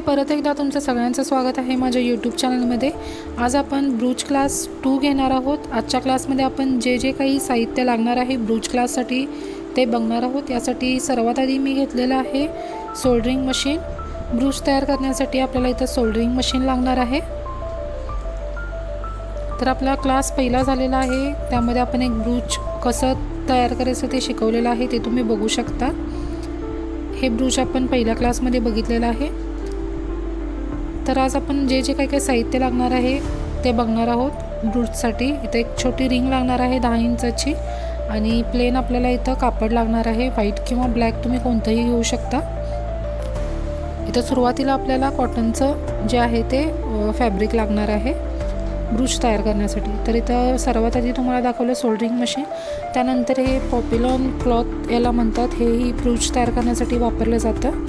परत एकदा तुमचं सगळ्यांचं स्वागत आहे माझ्या यूट्यूब चॅनलमध्ये। आज आपण ब्रूच क्लास 2 घेणार आहोत। आजच्या क्लासमध्ये आपण जे काही साहित्य लागणार आहे ब्रूच क्लाससाठी ते बघणार आहोत। यासाठी सर्वात आधी मी घेतलेलं आहे सोल्डरिंग मशीन। ब्रूच तयार करण्यासाठी आपल्याला इथं सोल्डरिंग मशीन लागणार आहे। तर आपला क्लास पहिला झालेला आहे, त्यामध्ये आपण एक ब्रूच कसं तयार करायचं ते शिकवलेलं आहे, ते तुम्ही बघू शकता। हे ब्रूच आपण पहिल्या क्लासमध्ये बघितलेलं आहे। तर आज आपण जे काही साहित्य लागणार आहे ते बघणार आहोत। ब्रूचसाठी इथे एक छोटी रिंग लागणार आहे 10 इंचाची आणि प्लेन आपल्याला इथं कापड लागणार आहे। व्हाईट किंवा ब्लॅक तुम्ही कोणतंही घेऊ शकता। इथं सुरुवातीला आपल्याला कॉटनचं जे आहे ते फॅब्रिक लागणार आहे ब्रूच तयार करण्यासाठी। तर इथं सर्वात आधी तुम्हाला दाखवलं सोल्डरिंग मशीन, त्यानंतर हे पॉप्युलॉन क्लॉथ याला म्हणतात, हेही ब्रूच तयार करण्यासाठी वापरलं जातं।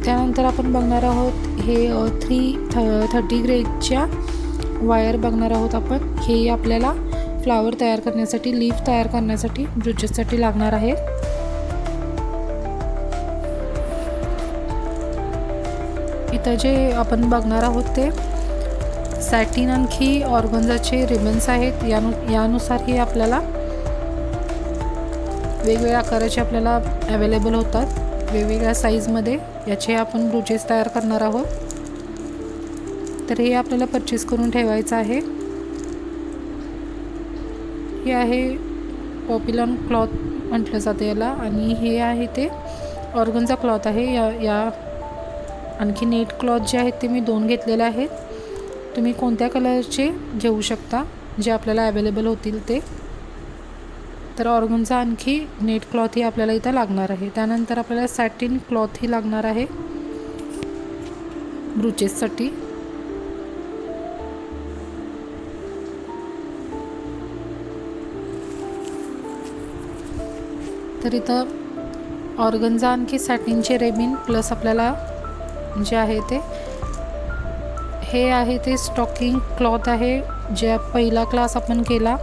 त्यानंतर आपण बघणार आहोत हे 330 ग्रेडच्या वायर बघणार आहोत आपण। हे आपल्याला फ्लावर तयार करण्यासाठी, लीफ तयार करण्यासाठी ब्रूचेससाठी लागणार आहे। इथं जे आपण बघणार आहोत ते सॅटिन आणखी ऑर्गन्झाचे रिबन्स आहेत। यानुसार हे आपल्याला वेगवेगळ्या आकाराचे आपल्याला अवेलेबल होतात, वेगवेगळ्या साईजमध्ये याचे आपण ब्रूचेस तयार करणार आहोत। तर हे आपल्याला परचेस करून ठेवायचं आहे। हे आहे पॉप्युलॉन क्लॉथ म्हटलं जातं याला, आणि हे आहे ते ऑर्गन्झा क्लॉथ आहे। या आणखी नेट क्लॉथ जे आहेत ते मी 2 घेतलेले आहेत। तुम्ही कोणत्या कलरचे घेऊ शकता जे आपल्याला अवेलेबल होतील ते। तर ऑर्गन्झा आणखी नेट क्लॉथ ही आपल्याला इथं लागणार आहे। त्यानंतर आपल्याला सॅटिन क्लॉथ ही लागणार आहे ब्रूचेससाठी। तर इथं ऑर्गन्झा आणखी सॅटिनचे रेबिन प्लस आपल्याला जे आहे ते हे आहे ते स्टॉकिंग क्लॉथ आहे, जे पहिला क्लास आपण केला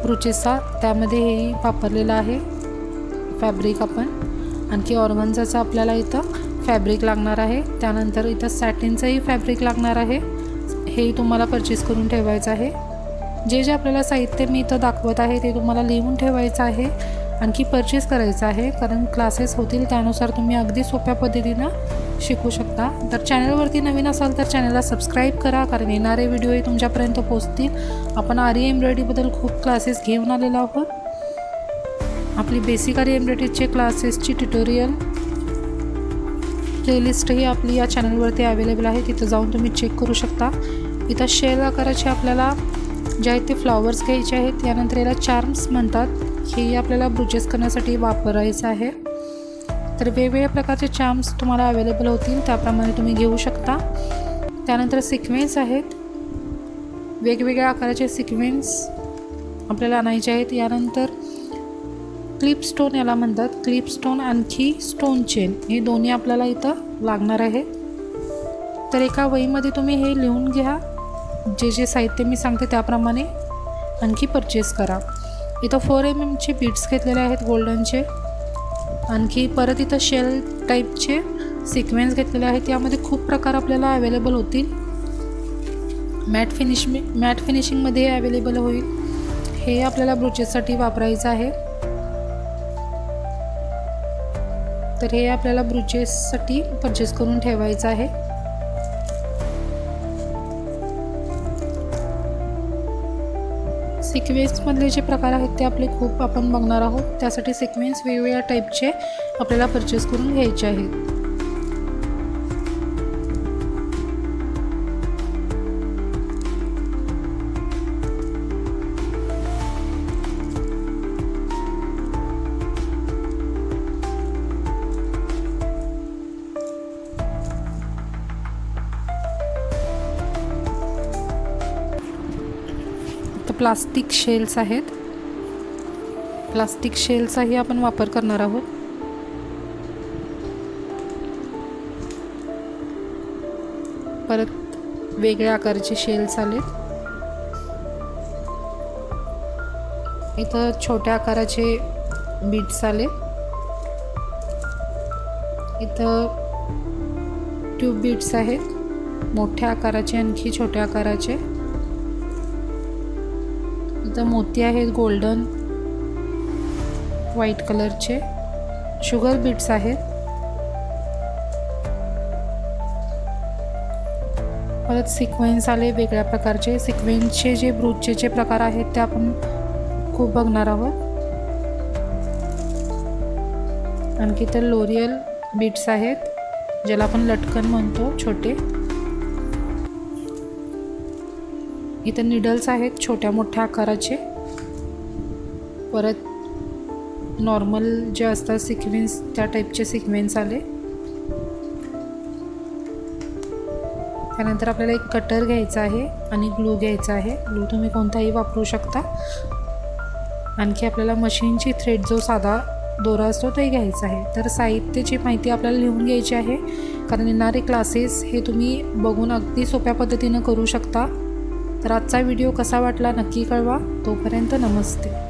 ब्रूचेसचा त्यामध्ये हेही वापरलेलं आहे फॅब्रिक आपण। आणखी ऑर्गन्झाचं आपल्याला इथं फॅब्रिक लागणार आहे। त्यानंतर इथं सॅटिनचंही फॅब्रिक लागणार आहे, हेही तुम्हाला परचेस करून ठेवायचं आहे। जे आपल्याला साहित्य मी इथं दाखवत आहे ते तुम्हाला लिहून ठेवायचं आहे, आणखी परचेस करायचं आहे, कारण क्लासेस होतील त्यानुसार तुम्ही अगदी सोप्या पद्धतीनं शिकू शकता। तर चॅनलवरती नवीन असाल तर चॅनलला सबस्क्राईब करा, कारण येणारे व्हिडिओही तुमच्यापर्यंत पोहोचतील। आपण आरी एम्ब्रॉयडरीबद्दल खूप क्लासेस घेऊन आलेलो आहोत। आपली बेसिक आरी एम्ब्रॉयडरीचे क्लासेसची ट्युटोरियल प्लेलिस्टही आपली या चॅनलवरती अवेलेबल आहे, तिथं जाऊन तुम्ही चेक करू शकता। इथं शेल आकाराचे आपल्याला जे आहेत ते फ्लॉवर्स घ्यायचे आहेत। यानंतर याला चार्म्स म्हणतात, हे आपल्याला ब्रूचेस करण्यासाठी वापरायचं आहे। तर वेगवेगळ्या प्रकारचे चार्म्स तुम्हाला अवेलेबल होतील, त्याप्रमाणे तुम्ही घेऊ शकता। त्यानंतर सिक्वेन्स आहेत, वेगवेगळ्या आकाराचे सिक्वेन्स आपल्याला आणायचे आहेत। यानंतर क्लिप स्टोन याला म्हणतात, क्लिप स्टोन आणखी स्टोन चेन हे दोन्ही आपल्याला इथं लागणार आहेत। तर एका वहीमध्ये तुम्ही हे लिहून घ्या, जे साहित्य मी सांगते त्याप्रमाणे आणखी परचेस करा। इथं 4 mm चे बीड्स घेतलेले आहेत गोल्डनचे। आणखी परत इथं शेल टाईपचे सिक्वेन्स घेतलेले आहेत। यामध्ये खूप प्रकार आपल्याला अवेलेबल होतील। मॅट फिनिशिंगमध्ये अवेलेबल होईल, हे आपल्याला ब्रूचेससाठी वापरायचं आहे। तर हे आपल्याला ब्रूचेससाठी परचेस करून ठेवायचं आहे। सिक्वेन्समधले जे प्रकार आहेत ते आपले खूप आपण बघणार आहोत, त्यासाठी सिक्वेन्स वेगवेगळ्या टाईपचे आपल्याला परचेस करून घ्यायचे आहेत। प्लास्टिक शेल्स आहेत, प्लास्टिक शेलचाही आपण वापर करणार आहोत। परत वेगळ्या आकाराचे शेल्स आलेत। इथं छोट्या आकाराचे बीड्स आले। इथं ट्यूब बीड्स आहेत, मोठ्या आकाराचे आणखी छोट्या आकाराचे. इथं मोती आहेत गोल्डन व्हाईट कलरचे. शुगर बीड्स आहेत. परत सिक्वेन्स आले वेगळ्या प्रकारचे. सिक्वेन्सचे जे ब्रूचचे प्रकार आहेत ते आपण खूप बघणार आहोत. आणखी तर लोरियल बीड्स आहेत, ज्याला आपण लटकन म्हणतो, छोटे. इथं निडल्स आहेत छोट्या मोठ्या आकाराचे. परत नॉर्मल जे असतात सिक्वेन्स त्या टाईपचे सिक्वेन्स आले. त्यानंतर आपल्याला एक कटर घ्यायचा आहे आणि ग्लू घ्यायचा आहे. ग्लू तुम्ही कोणताही वापरू शकता. आणखी आपल्याला मशीनची थ्रेड जो साधा दोरा असतो ते घ्यायचा आहे. तर साहित्याची माहिती आपल्याला लिहून घ्यायची आहे, कारण येणारे क्लासेस हे तुम्ही बघून अगदी सोप्या पद्धतीनं करू शकता. तर आजचा व्हिडिओ कसा वाटला नक्की कळवा. तोपर्यंत नमस्ते.